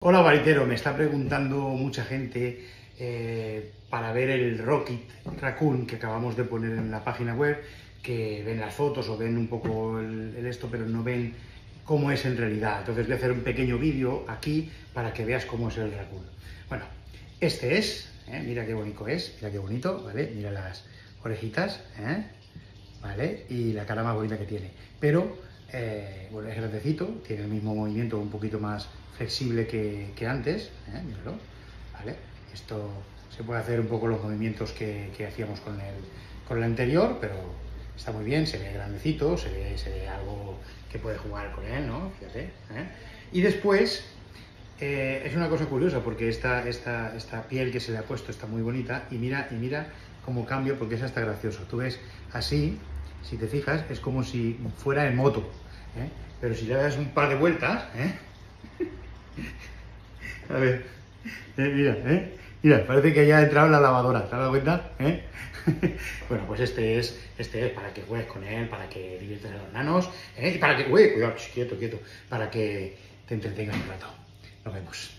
Hola Baritero, me está preguntando mucha gente para ver el Rocket Raccoon que acabamos de poner en la página web, que ven las fotos o ven un poco el esto, pero no ven cómo es en realidad. Entonces voy a hacer un pequeño vídeo aquí para que veas cómo es el Raccoon. Bueno, este es, mira qué bonito es, mira qué bonito, ¿vale? Mira las orejitas, ¿vale? Y la cara más bonita que tiene. Pero, bueno, es grandecito, tiene el mismo movimiento, un poquito más flexible que antes, míralo, ¿vale? Esto se puede hacer un poco los movimientos que hacíamos con el anterior, pero está muy bien, se ve grandecito, se ve algo que puede jugar con él, ¿no? Fíjate, Y después, es una cosa curiosa, porque esta piel que se le ha puesto está muy bonita, y mira cómo cambia, porque es hasta gracioso. Tú ves así, si te fijas, es como si fuera en moto, pero si le das un par de vueltas, a ver, mira, parece que ya ha entrado en la lavadora, ¿te has dado cuenta? Bueno, pues este es para que juegues con él, para que diviertas a los nanos, y para que, cuidado, quieto, para que te entretengas un rato. Nos vemos.